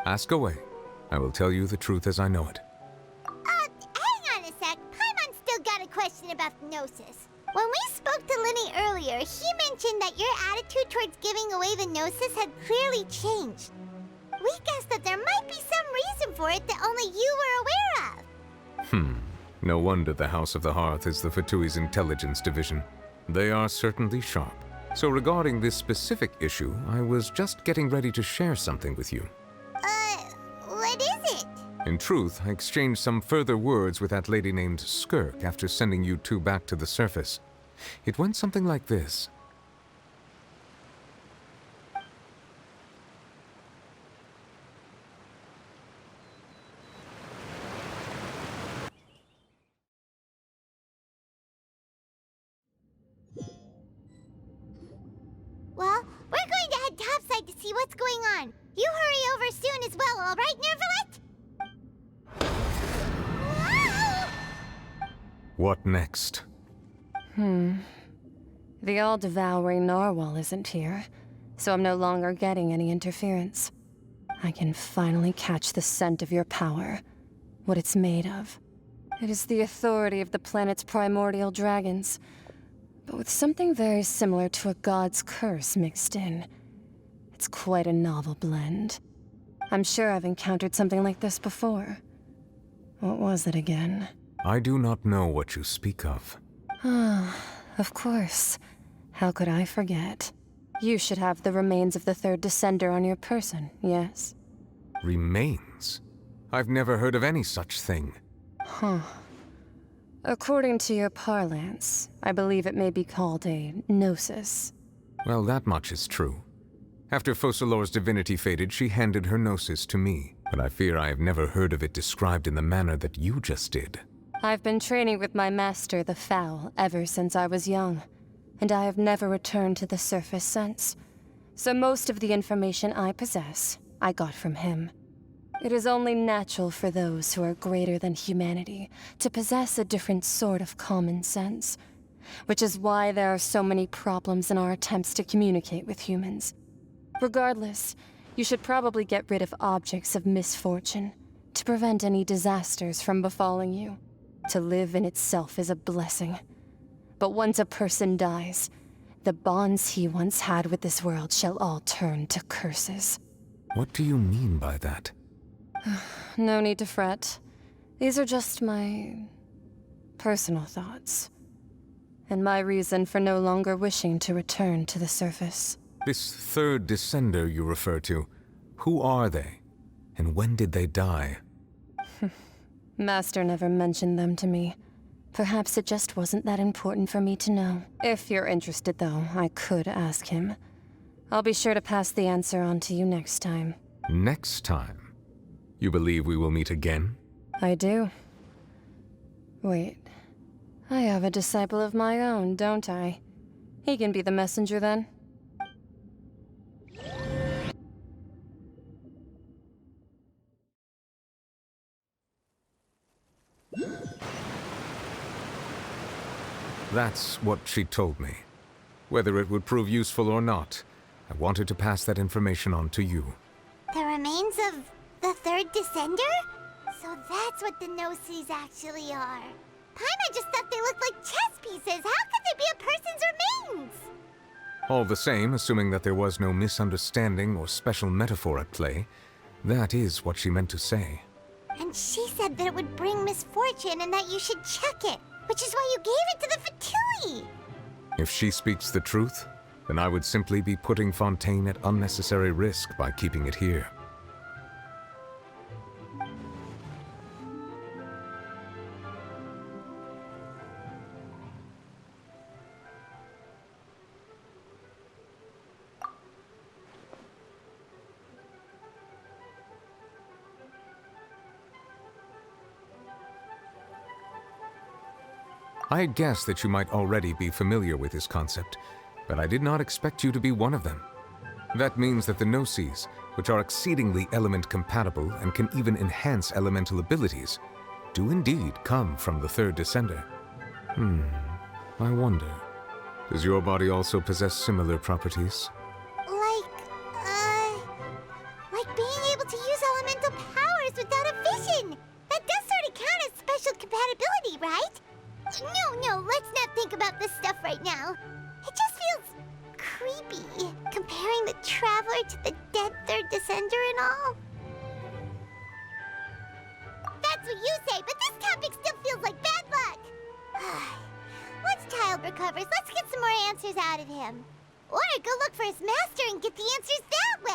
Ask away. I will tell you the truth as I know it. Hang on a sec. Paimon's still got a question about the Gnosis. When we spoke to Linny earlier, he mentioned that your attitude towards giving away the Gnosis had clearly changed. We guessed that there might be some reason for it that only you were aware of. No wonder the House of the Hearth is the Fatui's intelligence division. They are certainly sharp. So regarding this specific issue, I was just getting ready to share something with you. What is it? In truth, I exchanged some further words with that lady named Skirk after sending you two back to the surface. It went something like this. Well, we're going to head topside to see what's going on. You hurry over soon as well, all right, Nervalet? What next? The All-Devouring narwhal isn't here, so I'm no longer getting any interference. I can finally catch the scent of your power, what it's made of. It is the authority of the planet's primordial dragons, but with something very similar to a god's curse mixed in. It's quite a novel blend. I'm sure I've encountered something like this before. What was it again? I do not know what you speak of. Of course. How could I forget? You should have the remains of the third descender on your person, yes? Remains? I've never heard of any such thing. According to your parlance, I believe it may be called a Gnosis. Well, that much is true. After Focalor's divinity faded, she handed her Gnosis to me, but I fear I have never heard of it described in the manner that you just did. I've been training with my master, the Foul, ever since I was young, and I have never returned to the surface since. So most of the information I possess, I got from him. It is only natural for those who are greater than humanity to possess a different sort of common sense, which is why there are so many problems in our attempts to communicate with humans. Regardless, you should probably get rid of objects of misfortune to prevent any disasters from befalling you. To live in itself is a blessing. But once a person dies, the bonds he once had with this world shall all turn to curses. What do you mean by that? No need to fret. These are just my personal thoughts, and my reason for no longer wishing to return to the surface. This third descender you refer to, who are they? And when did they die? Master never mentioned them to me. Perhaps it just wasn't that important for me to know. If you're interested, though, I could ask him. I'll be sure to pass the answer on to you next time. Next time? You believe we will meet again? I do. Wait. I have a disciple of my own, don't I? He can be the messenger then. That's what she told me. Whether it would prove useful or not, I wanted to pass that information on to you. The remains of the third descender? So that's what the Gnosis actually are. Paimon just thought they looked like chess pieces. How could they be a person's remains? All the same, assuming that there was no misunderstanding or special metaphor at play, that is what she meant to say. And she said that it would bring misfortune and that you should check it, which is why you gave it to the Fatui. If she speaks the truth, then I would simply be putting Fontaine at unnecessary risk by keeping it here. I had guessed that you might already be familiar with this concept, but I did not expect you to be one of them. That means that the Gnosis, which are exceedingly element-compatible and can even enhance elemental abilities, do indeed come from the third descender. I wonder, does your body also possess similar properties? Like being able to use No, let's not think about this stuff right now. It just feels creepy, comparing the Traveler to the dead Third Descender and all. That's what you say, but this topic still feels like bad luck. Once Child recovers, let's get some more answers out of him. Or go look for his master and get the answers that way.